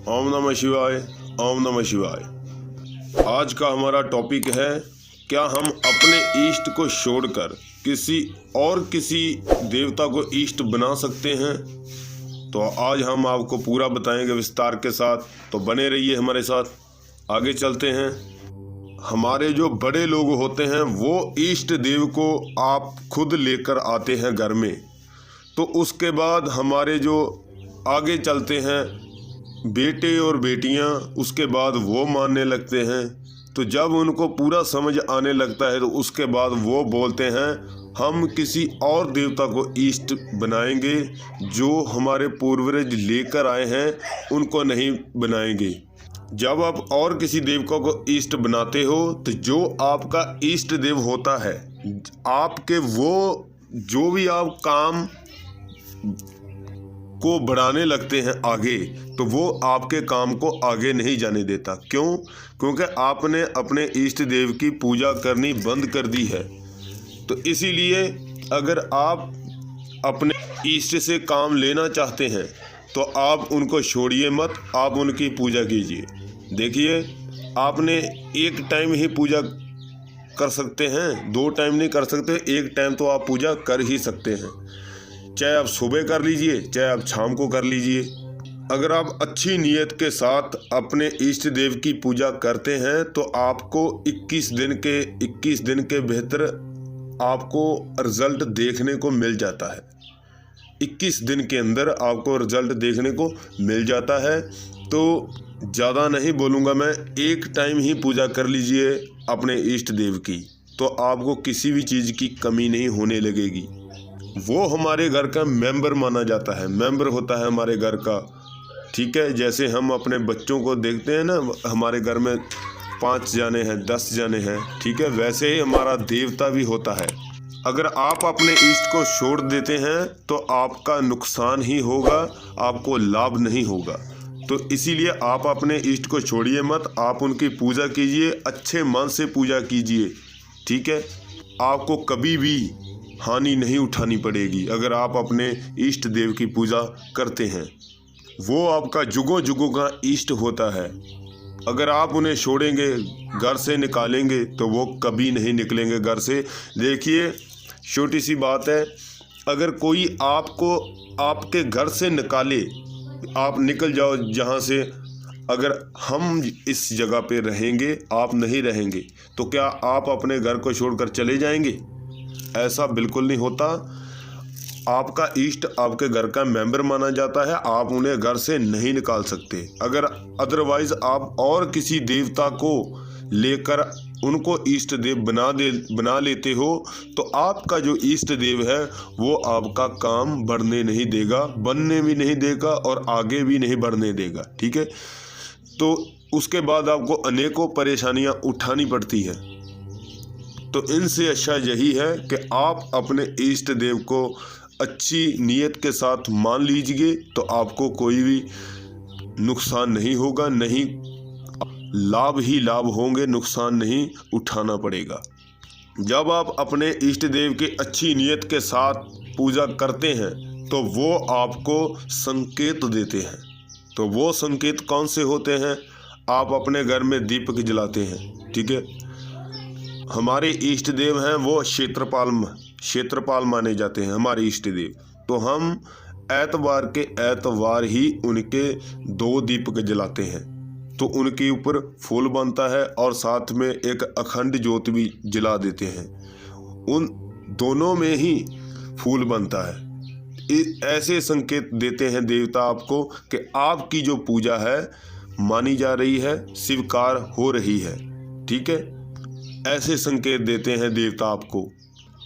ओम नमः शिवाय। ओम नमः शिवाय। आज का हमारा टॉपिक है, क्या हम अपने इष्ट को छोड़कर किसी देवता को इष्ट बना सकते हैं? तो आज हम आपको पूरा बताएंगे विस्तार के साथ, तो बने रहिए हमारे साथ। आगे चलते हैं। हमारे जो बड़े लोग होते हैं वो इष्ट देव को आप खुद लेकर आते हैं घर में, तो उसके बाद हमारे जो आगे चलते हैं बेटे और बेटियां, उसके बाद वो मानने लगते हैं। तो जब उनको पूरा समझ आने लगता है तो उसके बाद वो बोलते हैं हम किसी और देवता को इष्ट बनाएंगे, जो हमारे पूर्वज लेकर आए हैं उनको नहीं बनाएंगे। जब आप और किसी देवता को इष्ट बनाते हो तो जो आपका इष्ट देव होता है, आपके वो जो भी आप काम को बढ़ाने लगते हैं आगे, तो वो आपके काम को आगे नहीं जाने देता। क्यों? क्योंकि आपने अपने इष्ट देव की पूजा करनी बंद कर दी है। तो इसीलिए अगर आप अपने इष्ट से काम लेना चाहते हैं तो आप उनको छोड़िए मत, आप उनकी पूजा कीजिए। देखिए, आपने एक टाइम ही पूजा कर सकते हैं, 2 टाइम नहीं कर सकते, 1 टाइम तो आप पूजा कर ही सकते हैं। चाहे आप सुबह कर लीजिए, चाहे आप शाम को कर लीजिए। अगर आप अच्छी नीयत के साथ अपने इष्ट देव की पूजा करते हैं तो आपको 21 दिन के भीतर आपको रिजल्ट देखने को मिल जाता है। 21 दिन के अंदर आपको रिजल्ट देखने को मिल जाता है। तो ज़्यादा नहीं बोलूँगा मैं, 1 टाइम ही पूजा कर लीजिए अपने इष्ट देव की, तो आपको किसी भी चीज़ की कमी नहीं होने लगेगी। वो हमारे घर का मेंबर माना जाता है, मेंबर होता है हमारे घर का। ठीक है, जैसे हम अपने बच्चों को देखते हैं ना, हमारे घर में 5 जाने हैं, 10 जाने हैं, ठीक है, वैसे ही हमारा देवता भी होता है। अगर आप अपने इष्ट को छोड़ देते हैं तो आपका नुकसान ही होगा, आपको लाभ नहीं होगा। तो इसीलिए आप अपने इष्ट को छोड़िए मत, आप उनकी पूजा कीजिए, अच्छे मन से पूजा कीजिए। ठीक है, आपको कभी भी हानि नहीं उठानी पड़ेगी अगर आप अपने इष्ट देव की पूजा करते हैं। वो आपका जुगों जुगों का इष्ट होता है। अगर आप उन्हें छोड़ेंगे, घर से निकालेंगे, तो वो कभी नहीं निकलेंगे घर से। देखिए, छोटी सी बात है, अगर कोई आपको आपके घर से निकाले, आप निकल जाओ जहाँ से, अगर हम इस जगह पे रहेंगे, आप नहीं रहेंगे, तो क्या आप अपने घर को छोड़कर चले जाएंगे? ऐसा बिल्कुल नहीं होता। आपका इष्ट आपके घर का मेंबर माना जाता है, आप उन्हें घर से नहीं निकाल सकते। अगर अदरवाइज आप और किसी देवता को लेकर उनको इष्ट देव बना लेते हो तो आपका जो इष्ट देव है वो आपका काम बढ़ने नहीं देगा, बनने भी नहीं देगा और आगे भी नहीं बढ़ने देगा। ठीक है, तो उसके बाद आपको अनेकों परेशानियां उठानी पड़ती है। तो इनसे अच्छा यही है कि आप अपने इष्ट देव को अच्छी नीयत के साथ मान लीजिए, तो आपको कोई भी नुकसान नहीं होगा, नहीं लाभ ही लाभ होंगे, नुकसान नहीं उठाना पड़ेगा। जब आप अपने इष्ट देव की अच्छी नीयत के साथ पूजा करते हैं तो वो आपको संकेत देते हैं। तो वो संकेत कौन से होते हैं? आप अपने घर में दीपक जलाते हैं, ठीक है, हमारे इष्ट देव हैं वो क्षेत्रपाल माने जाते हैं हमारे इष्ट देव। तो हम ऐतवार के ऐतवार ही उनके 2 दीपक जलाते हैं, तो उनके ऊपर फूल बनता है और साथ में एक अखंड ज्योत भी जला देते हैं। उन दोनों में ही फूल बनता है। ऐसे संकेत देते हैं देवता आपको कि आपकी जो पूजा है मानी जा रही है, स्वीकार हो रही है। ठीक है, ऐसे संकेत देते हैं देवता आपको।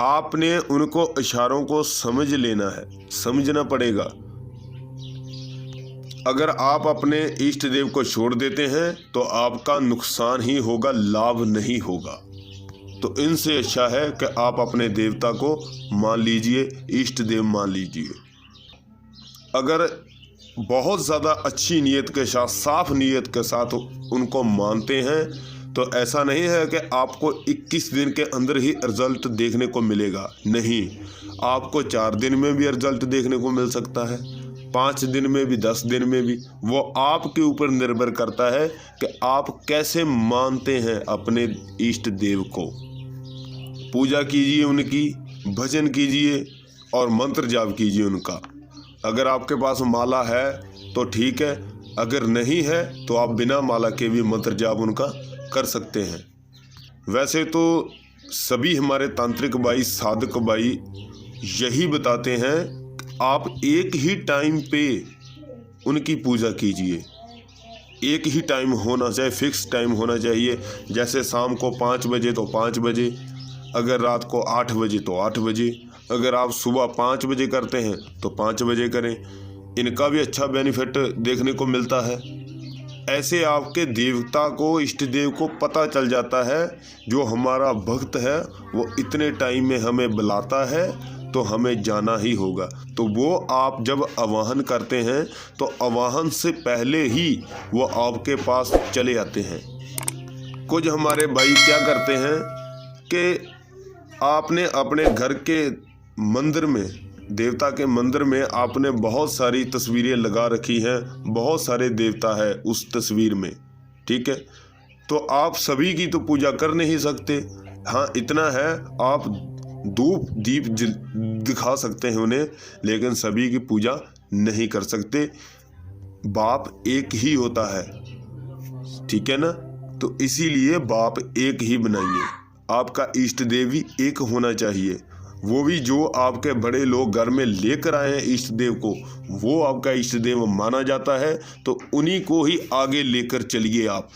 आपने उनको इशारों को समझ लेना है, समझना पड़ेगा। अगर आप अपने इष्ट देव को छोड़ देते हैं तो आपका नुकसान ही होगा, लाभ नहीं होगा। तो इनसे अच्छा है कि आप अपने देवता को मान लीजिए, इष्ट देव मान लीजिए। अगर बहुत ज़्यादा अच्छी नीयत के साथ, साफ नीयत के साथ उनको मानते हैं तो ऐसा नहीं है कि आपको 21 दिन के अंदर ही रिजल्ट देखने को मिलेगा। नहीं, आपको 4 दिन में भी रिजल्ट देखने को मिल सकता है, 5 दिन में भी, 10 दिन में भी, वो आपके ऊपर निर्भर करता है कि आप कैसे मानते हैं अपने इष्ट देव को। पूजा कीजिए उनकी, भजन कीजिए और मंत्र जाप कीजिए उनका। अगर आपके पास माला है तो ठीक है, अगर नहीं है तो आप बिना माला के भी मंत्र जाप उनका कर सकते हैं। वैसे तो सभी हमारे तांत्रिक भाई, साधक भाई यही बताते हैं आप एक ही टाइम पे उनकी पूजा कीजिए। एक ही टाइम होना चाहिए, फिक्स टाइम होना चाहिए। जैसे शाम को 5 बजे तो 5 बजे, अगर रात को 8 बजे तो 8 बजे, अगर आप सुबह 5 बजे करते हैं तो 5 बजे करें। इनका भी अच्छा बेनिफिट देखने को मिलता है। ऐसे आपके देवता को, इष्ट देव को पता चल जाता है जो हमारा भक्त है वो इतने टाइम में हमें बुलाता है तो हमें जाना ही होगा। तो वो आप जब आवाहन करते हैं तो आवाहन से पहले ही वो आपके पास चले आते हैं। कुछ हमारे भाई क्या करते हैं कि आपने अपने घर के मंदिर में, देवता के मंदिर में आपने बहुत सारी तस्वीरें लगा रखी हैं, बहुत सारे देवता है उस तस्वीर में, ठीक है। तो आप सभी की तो पूजा कर नहीं सकते। हाँ, इतना है आप धूप दीप दिखा सकते हैं उन्हें, लेकिन सभी की पूजा नहीं कर सकते। बाप एक ही होता है, ठीक है ना। तो इसीलिए बाप एक ही बनाइए। आपका इष्ट देव भी एक होना चाहिए, वो भी जो आपके बड़े लोग घर में लेकर आए हैं इष्ट देव को, वो आपका इष्ट देव माना जाता है। तो उन्हीं को ही आगे लेकर चलिए आप,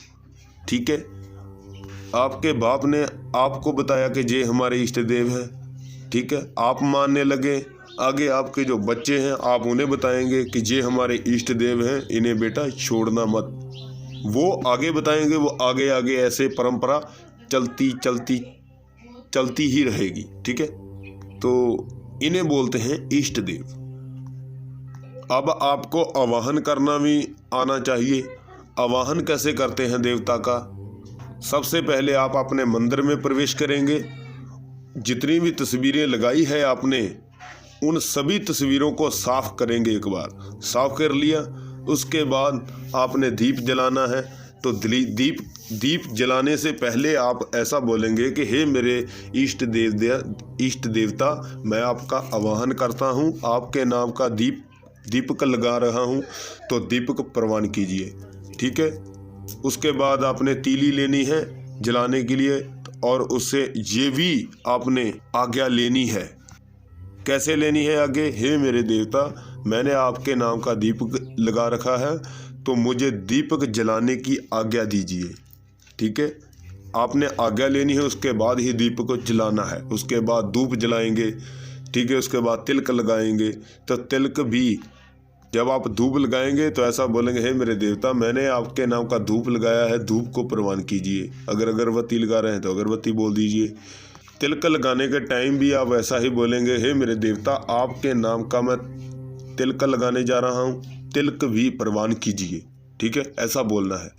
ठीक है। आपके बाप ने आपको बताया कि ये हमारे इष्ट देव हैं, ठीक है, आप मानने लगे। आगे आपके जो बच्चे हैं आप उन्हें बताएंगे कि ये हमारे इष्ट देव हैं, इन्हें बेटा छोड़ना मत। वो आगे बताएंगे, वो आगे आगे ऐसे परंपरा चलती चलती चलती ही रहेगी, ठीक है। तो इन्हें बोलते हैं इष्ट देव। अब आपको आवाहन करना भी आना चाहिए। आवाहन कैसे करते हैं देवता का? सबसे पहले आप अपने मंदिर में प्रवेश करेंगे। जितनी भी तस्वीरें लगाई है आपने, उन सभी तस्वीरों को साफ करेंगे। एक बार साफ कर लिया, उसके बाद आपने दीप जलाना है। तो दीप जलाने से पहले आप ऐसा बोलेंगे कि हे मेरे इष्ट देवता, मैं आपका आवाहन करता हूँ, आपके नाम का दीपक लगा रहा हूँ, तो दीपक प्रवान कीजिए, ठीक है। उसके बाद आपने तीली लेनी है जलाने के लिए, और उससे ये भी आपने आज्ञा लेनी है। कैसे लेनी है आगे? हे मेरे देवता, मैंने आपके नाम का दीपक लगा रखा है, तो मुझे दीपक जलाने की आज्ञा दीजिए, ठीक है। आपने आज्ञा लेनी है, उसके बाद ही दीपक को जलाना है। उसके बाद धूप जलाएंगे, ठीक है। उसके बाद तिलक लगाएंगे। तो तिलक भी जब आप धूप लगाएंगे तो ऐसा बोलेंगे, हे मेरे देवता, मैंने आपके नाम का धूप लगाया है, धूप को प्रवान कीजिए। अगर अगरबत्ती लगा रहे हैं तो अगरबत्ती बोल दीजिए। तिलक लगाने के टाइम भी आप ऐसा ही बोलेंगे, हे मेरे देवता, आपके नाम का मैं तिलक लगाने जा रहा हूँ, तिलक भी प्रवान कीजिए, ठीक है, ऐसा बोलना है।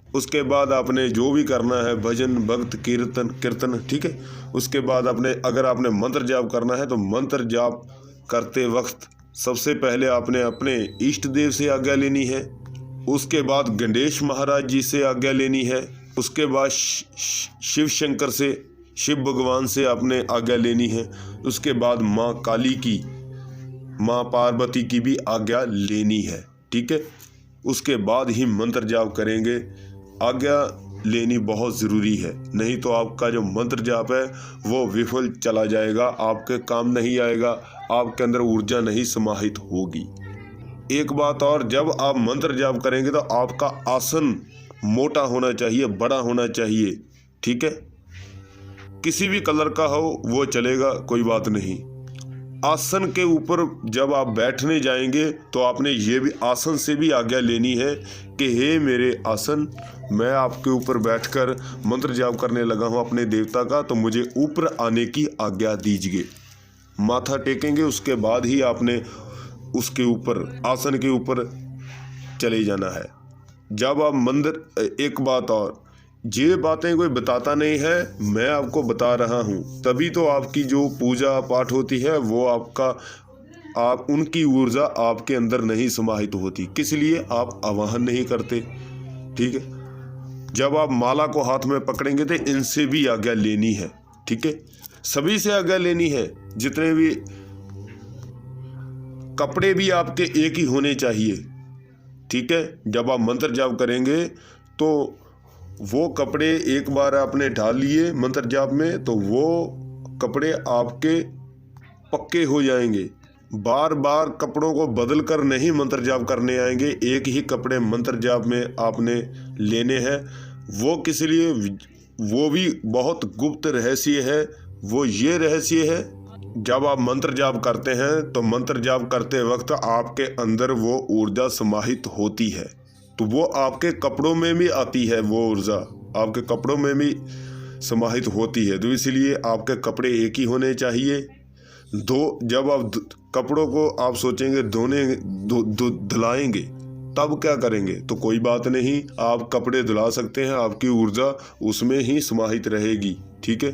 उसके बाद आपने जो भी करना है, भजन भक्त कीर्तन, ठीक है। उसके बाद अगर आपने मंत्र जाप करना है तो मंत्र जाप करते वक्त सबसे पहले आपने अपने इष्ट देव से आज्ञा लेनी है। उसके बाद गणेश महाराज जी से आज्ञा लेनी है। उसके बाद शिव शंकर से, शिव भगवान से आपने आज्ञा लेनी है। उसके बाद माँ काली की, माँ पार्वती की भी आज्ञा लेनी है, ठीक है। उसके बाद ही मंत्र जाप करेंगे। आज्ञा लेनी बहुत ज़रूरी है, नहीं तो आपका जो मंत्र जाप है वो विफल चला जाएगा, आपके काम नहीं आएगा, आपके अंदर ऊर्जा नहीं समाहित होगी। एक बात और, जब आप मंत्र जाप करेंगे तो आपका आसन मोटा होना चाहिए, बड़ा होना चाहिए, ठीक है। किसी भी कलर का हो वो चलेगा, कोई बात नहीं। आसन के ऊपर जब आप बैठने जाएंगे तो आपने ये भी आसन से भी आज्ञा लेनी है कि हे मेरे आसन, मैं आपके ऊपर बैठकर मंत्र जाप करने लगा हूँ अपने देवता का, तो मुझे ऊपर आने की आज्ञा दीजिए। माथा टेकेंगे, उसके बाद ही आपने उसके ऊपर, आसन के ऊपर चले जाना है। जब आप मंदिर, एक बात और, ये बातें कोई बताता नहीं है, मैं आपको बता रहा हूँ, तभी तो आपकी जो पूजा पाठ होती है वो आपका आप उनकी ऊर्जा आपके अंदर नहीं समाहित होती, किस लिए आप आवाहन नहीं करते। ठीक है, जब आप माला को हाथ में पकड़ेंगे तो इनसे भी आज्ञा लेनी है। ठीक है, सभी से आज्ञा लेनी है। जितने भी कपड़े भी आपके एक ही होने चाहिए। ठीक है, जब आप मंत्र जाप करेंगे तो वो कपड़े एक बार आपने डाल लिए मंत्र जाप में तो वो कपड़े आपके पक्के हो जाएंगे। बार बार कपड़ों को बदल कर नहीं मंत्र जाप करने आएंगे, एक ही कपड़े मंत्र जाप में आपने लेने हैं। वो किस लिए, वो भी बहुत गुप्त रहस्य है। वो ये रहस्य है, जब आप मंत्र जाप करते हैं तो मंत्र जाप करते वक्त आपके अंदर वो ऊर्जा समाहित होती है, तो वो आपके कपड़ों में भी आती है, वो ऊर्जा आपके कपड़ों में भी समाहित होती है। तो इसलिए आपके कपड़े एक ही होने चाहिए। जब आप कपड़ों को आप सोचेंगे धुलाएंगे तब क्या करेंगे, तो कोई बात नहीं, आप कपड़े धुला सकते हैं, आपकी ऊर्जा उसमें ही समाहित रहेगी। ठीक है,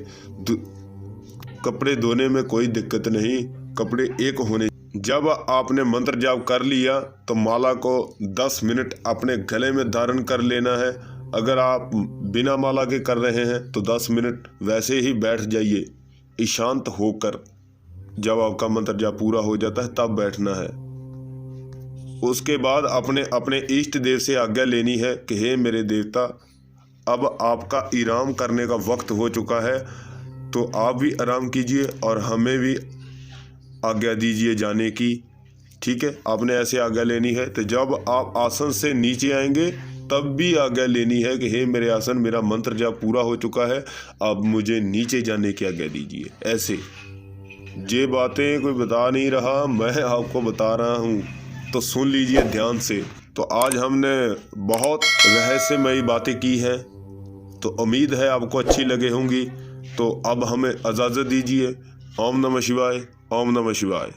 कपड़े धोने में कोई दिक्कत नहीं, कपड़े एक होने। जब आपने मंत्र जाप कर लिया तो माला को 10 मिनट अपने गले में धारण कर लेना है। अगर आप बिना माला के कर रहे हैं तो 10 मिनट वैसे ही बैठ जाइए शांत होकर। जब आपका मंत्र जाप पूरा हो जाता है तब बैठना है। उसके बाद अपने अपने इष्ट देव से आज्ञा लेनी है कि हे मेरे देवता, अब आपका आराम करने का वक्त हो चुका है, तो आप भी आराम कीजिए और हमें भी आज्ञा दीजिए जाने की। ठीक है, आपने ऐसे आज्ञा लेनी है। तो जब आप आसन से नीचे आएंगे तब भी आज्ञा लेनी है कि हे मेरे आसन, मेरा मंत्र जाप पूरा हो चुका है, अब मुझे नीचे जाने की आज्ञा दीजिए। ऐसे ये बातें कोई बता नहीं रहा, मैं आपको बता रहा हूँ, तो सुन लीजिए ध्यान से। तो आज हमने बहुत रहस्यमयी बातें की हैं, तो उम्मीद है आपको अच्छी लगे होंगी। तो अब हमें इजाज़त दीजिए। ओम नमः शिवाय, ओम नमः शिवाय।